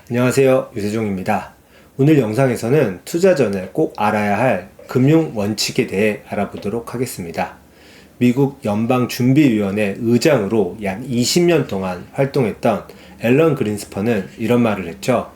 안녕하세요, 유세종입니다. 오늘 영상에서는 투자 전에 꼭 알아야 할 금융 원칙에 대해 알아보도록 하겠습니다. 미국 연방준비위원회 의장으로 약 20년 동안 활동했던 앨런 그린스펀은 이런 말을 했죠.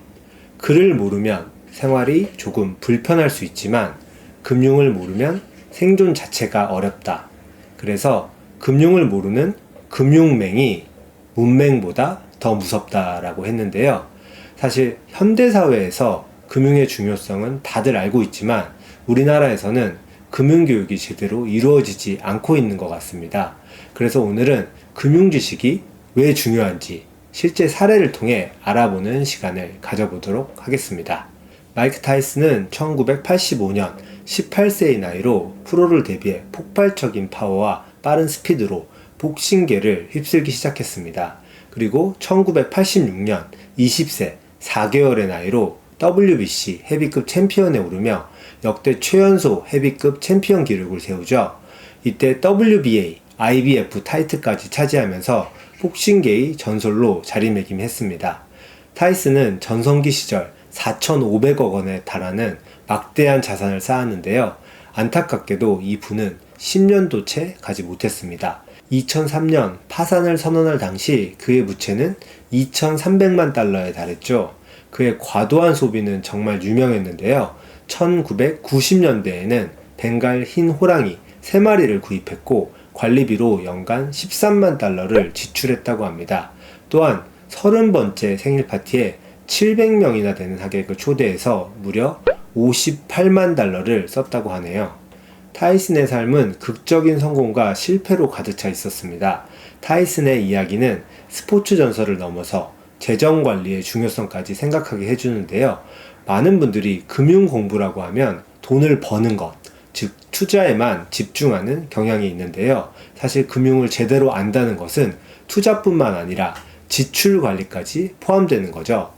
글을 모르면 생활이 조금 불편할 수 있지만 금융을 모르면 생존 자체가 어렵다. 그래서 금융을 모르는 금융맹이 문맹보다 더 무섭다라고 했는데요. 사실 현대사회에서 금융의 중요성은 다들 알고 있지만 우리나라에서는 금융교육이 제대로 이루어지지 않고 있는 것 같습니다. 그래서 오늘은 금융지식이 왜 중요한지 실제 사례를 통해 알아보는 시간을 가져보도록 하겠습니다. 마이크 타이슨은 1985년 18세의 나이로 프로를 데뷔해 폭발적인 파워와 빠른 스피드로 복싱계를 휩쓸기 시작했습니다. 그리고 1986년 20세 4개월의 나이로 WBC 헤비급 챔피언에 오르며 역대 최연소 헤비급 챔피언 기록을 세우죠. 이때 WBA, IBF 타이틀까지 차지하면서 복싱계의 전설로 자리매김했습니다. 타이슨은 전성기 시절 4,500억 원에 달하는 막대한 자산을 쌓았는데요. 안타깝게도 이 부는 10년도 채 가지 못했습니다. 2003년 파산을 선언할 당시 그의 부채는 2,300만 달러에 달했죠. 그의 과도한 소비는 정말 유명했는데요. 1990년대에는 벵갈 흰 호랑이 3마리를 구입했고 관리비로 연간 13만 달러를 지출했다고 합니다. 또한 30번째 생일 파티에 700명이나 되는 하객을 초대해서 무려 58만 달러를 썼다고 하네요. 타이슨의 삶은 극적인 성공과 실패로 가득 차 있었습니다. 타이슨의 이야기는 스포츠 전설을 넘어서 재정 관리의 중요성까지 생각하게 해주는데요. 많은 분들이 금융 공부라고 하면 돈을 버는 것, 즉 투자에만 집중하는 경향이 있는데요. 사실 금융을 제대로 안다는 것은 투자뿐만 아니라 지출 관리까지 포함되는 거죠.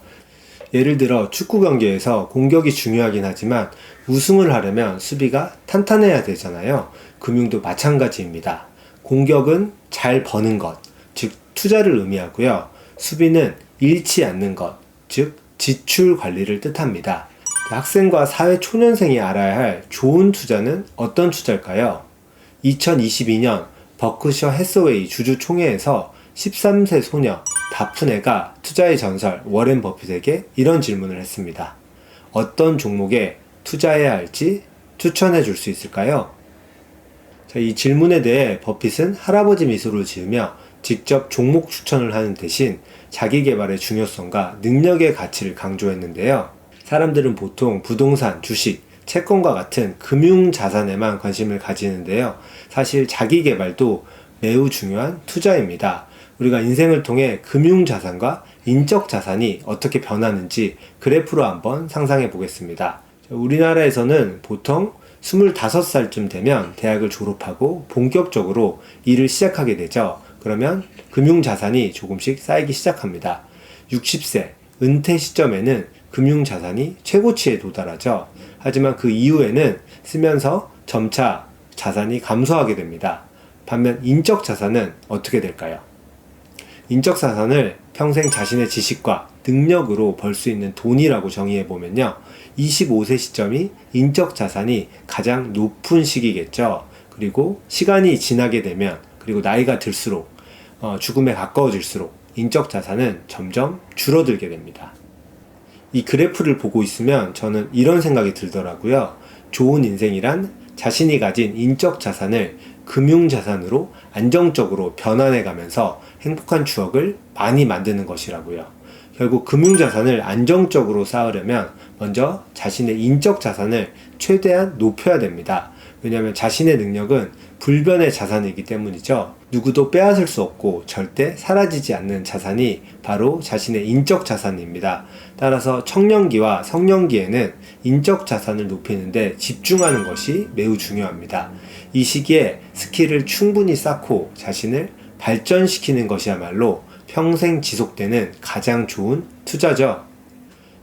예를 들어 축구 경기에서 공격이 중요하긴 하지만 우승을 하려면 수비가 탄탄해야 되잖아요. 금융도 마찬가지입니다. 공격은 잘 버는 것, 즉 투자를 의미하고요. 수비는 잃지 않는 것, 즉 지출 관리를 뜻합니다. 학생과 사회 초년생이 알아야 할 좋은 투자는 어떤 투자일까요? 2022년 버크셔 해서웨이 주주총회에서 13세 소녀 다프네가 투자의 전설 워렌 버핏에게 이런 질문을 했습니다. 어떤 종목에 투자해야 할지 추천해 줄 수 있을까요? 이 질문에 대해 버핏은 할아버지 미소를 지으며 직접 종목 추천을 하는 대신 자기 개발의 중요성과 능력의 가치를 강조했는데요. 사람들은 보통 부동산, 주식, 채권과 같은 금융 자산에만 관심을 가지는데요. 사실 자기 개발도 매우 중요한 투자입니다. 우리가 인생을 통해 금융 자산과 인적 자산이 어떻게 변하는지 그래프로 한번 상상해 보겠습니다. 우리나라에서는 보통 25살쯤 되면 대학을 졸업하고 본격적으로 일을 시작하게 되죠. 그러면 금융 자산이 조금씩 쌓이기 시작합니다. 60세 은퇴 시점에는 금융 자산이 최고치에 도달하죠. 하지만 그 이후에는 쓰면서 점차 자산이 감소하게 됩니다. 반면 인적 자산은 어떻게 될까요? 인적 자산을 평생 자신의 지식과 능력으로 벌 수 있는 돈이라고 정의해보면요. 25세 시점이 인적 자산이 가장 높은 시기겠죠. 그리고 시간이 지나게 되면, 그리고 나이가 들수록, 죽음에 가까워질수록 인적 자산은 점점 줄어들게 됩니다. 이 그래프를 보고 있으면 저는 이런 생각이 들더라고요. 좋은 인생이란 자신이 가진 인적 자산을 금융 자산으로 안정적으로 변환해 가면서 행복한 추억을 많이 만드는 것이라고요. 결국 금융 자산을 안정적으로 쌓으려면 먼저 자신의 인적 자산을 최대한 높여야 됩니다. 왜냐하면 자신의 능력은 불변의 자산이기 때문이죠. 누구도 빼앗을 수 없고 절대 사라지지 않는 자산이 바로 자신의 인적 자산입니다. 따라서 청년기와 성년기에는 인적 자산을 높이는데 집중하는 것이 매우 중요합니다. 이 시기에 스킬을 충분히 쌓고 자신을 발전시키는 것이야말로 평생 지속되는 가장 좋은 투자죠.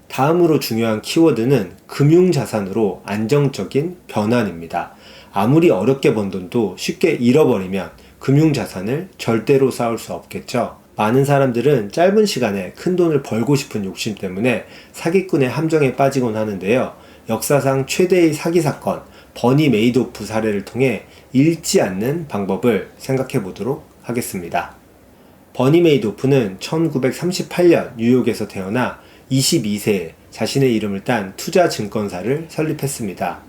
다음으로 중요한 키워드는 금융자산으로 안정적인 변환입니다. 아무리 어렵게 번 돈도 쉽게 잃어버리면 금융자산을 절대로 쌓을 수 없겠죠. 많은 사람들은 짧은 시간에 큰 돈을 벌고 싶은 욕심 때문에 사기꾼의 함정에 빠지곤 하는데요. 역사상 최대의 사기 사건, 버니 메이도프 사례를 통해 잃지 않는 방법을 생각해 보도록 하겠습니다. 버니 메이도프는 1938년 뉴욕에서 태어나 22세에 자신의 이름을 딴 투자 증권사를 설립했습니다.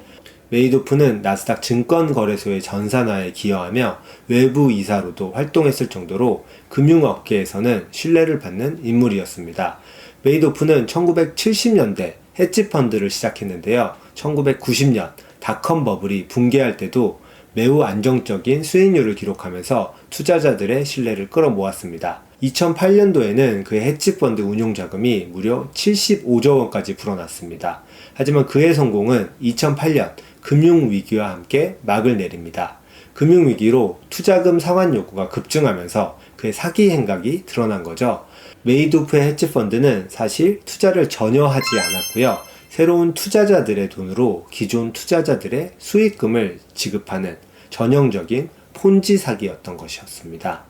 메이도프는 나스닥 증권거래소의 전산화에 기여하며 외부 이사로도 활동했을 정도로 금융업계에서는 신뢰를 받는 인물이었습니다. 메이도프는 1970년대 헤지펀드를 시작했는데요. 1990년 닷컴 버블이 붕괴할 때도 매우 안정적인 수익률을 기록하면서 투자자들의 신뢰를 끌어모았습니다. 2008년도에는 그의 헤지펀드 운용 자금이 무려 75조 원까지 불어났습니다. 하지만 그의 성공은 2008년 금융위기와 함께 막을 내립니다. 금융위기로 투자금 상환 요구가 급증하면서 그의 사기 행각이 드러난 거죠. 메이도프의 헤지펀드는 사실 투자를 전혀 하지 않았고요. 새로운 투자자들의 돈으로 기존 투자자들의 수익금을 지급하는 전형적인 폰지 사기였던 것이었습니다.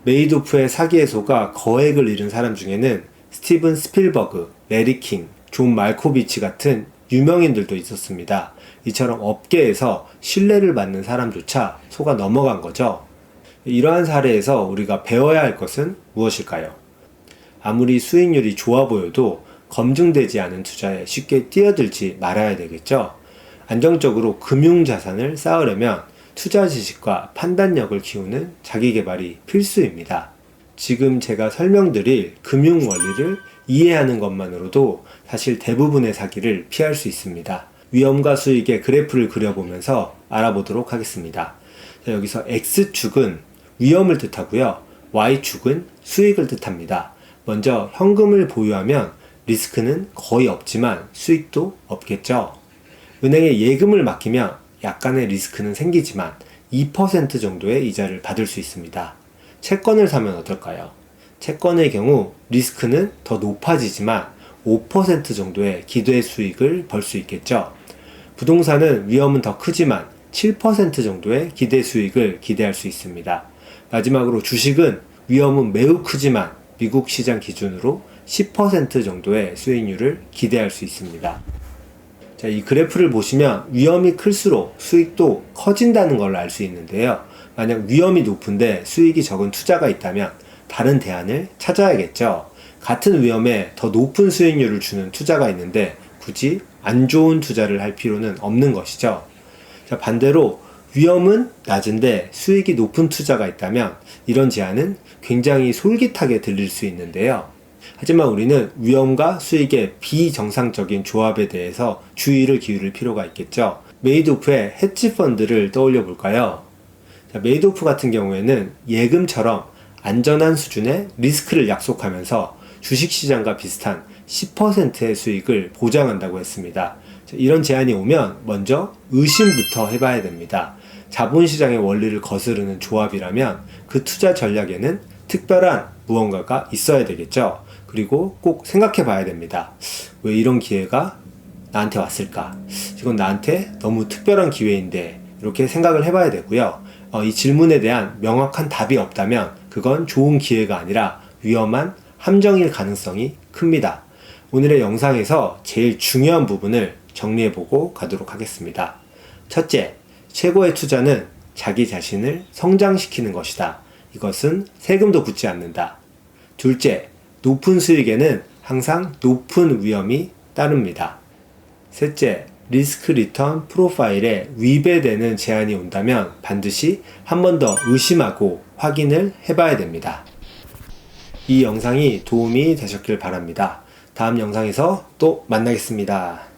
메이도프의 사기에 속아 거액을 잃은 사람 중에는 스티븐 스필버그, 레리 킹, 존 말코비치 같은 유명인들도 있었습니다. 이처럼 업계에서 신뢰를 받는 사람조차 속아 넘어간 거죠. 이러한 사례에서 우리가 배워야 할 것은 무엇일까요? 아무리 수익률이 좋아 보여도 검증되지 않은 투자에 쉽게 뛰어들지 말아야 되겠죠. 안정적으로 금융자산을 쌓으려면 투자 지식과 판단력을 키우는 자기계발이 필수입니다. 지금 제가 설명드릴 금융 원리를 이해하는 것만으로도 사실 대부분의 사기를 피할 수 있습니다. 위험과 수익의 그래프를 그려보면서 알아보도록 하겠습니다. 자, 여기서 X축은 위험을 뜻하고요. Y축은 수익을 뜻합니다. 먼저 현금을 보유하면 리스크는 거의 없지만 수익도 없겠죠. 은행에 예금을 맡기면 약간의 리스크는 생기지만 2% 정도의 이자를 받을 수 있습니다. 채권을 사면 어떨까요? 채권의 경우 리스크는 더 높아지지만 5% 정도의 기대 수익을 벌 수 있겠죠. 부동산은 위험은 더 크지만 7% 정도의 기대 수익을 기대할 수 있습니다. 마지막으로 주식은 위험은 매우 크지만 미국 시장 기준으로 10% 정도의 수익률을 기대할 수 있습니다. 자, 이 그래프를 보시면 위험이 클수록 수익도 커진다는 걸 알 수 있는데요. 만약 위험이 높은데 수익이 적은 투자가 있다면 다른 대안을 찾아야겠죠. 같은 위험에 더 높은 수익률을 주는 투자가 있는데 굳이 안 좋은 투자를 할 필요는 없는 것이죠. 자, 반대로 위험은 낮은데 수익이 높은 투자가 있다면 이런 제안은 굉장히 솔깃하게 들릴 수 있는데요. 하지만 우리는 위험과 수익의 비정상적인 조합에 대해서 주의를 기울일 필요가 있겠죠. 메이도프의 헤지펀드를 떠올려 볼까요? 자, 메이도프 같은 경우에는 예금처럼 안전한 수준의 리스크를 약속하면서 주식시장과 비슷한 10%의 수익을 보장한다고 했습니다. 자, 이런 제안이 오면 먼저 의심부터 해봐야 됩니다. 자본시장의 원리를 거스르는 조합이라면 그 투자 전략에는 특별한 무언가가 있어야 되겠죠. 그리고 꼭 생각해 봐야 됩니다. 왜 이런 기회가 나한테 왔을까? 이건 나한테 너무 특별한 기회인데 이렇게 생각을 해봐야 되고요. 이 질문에 대한 명확한 답이 없다면 그건 좋은 기회가 아니라 위험한 함정일 가능성이 큽니다. 오늘의 영상에서 제일 중요한 부분을 정리해보고 가도록 하겠습니다. 첫째, 최고의 투자는 자기 자신을 성장시키는 것이다. 이것은 세금도 붙지 않는다. 둘째, 높은 수익에는 항상 높은 위험이 따릅니다. 셋째, 리스크 리턴 프로파일에 위배되는 제안이 온다면 반드시 한 번 더 의심하고 확인을 해봐야 됩니다. 이 영상이 도움이 되셨길 바랍니다. 다음 영상에서 또 만나겠습니다.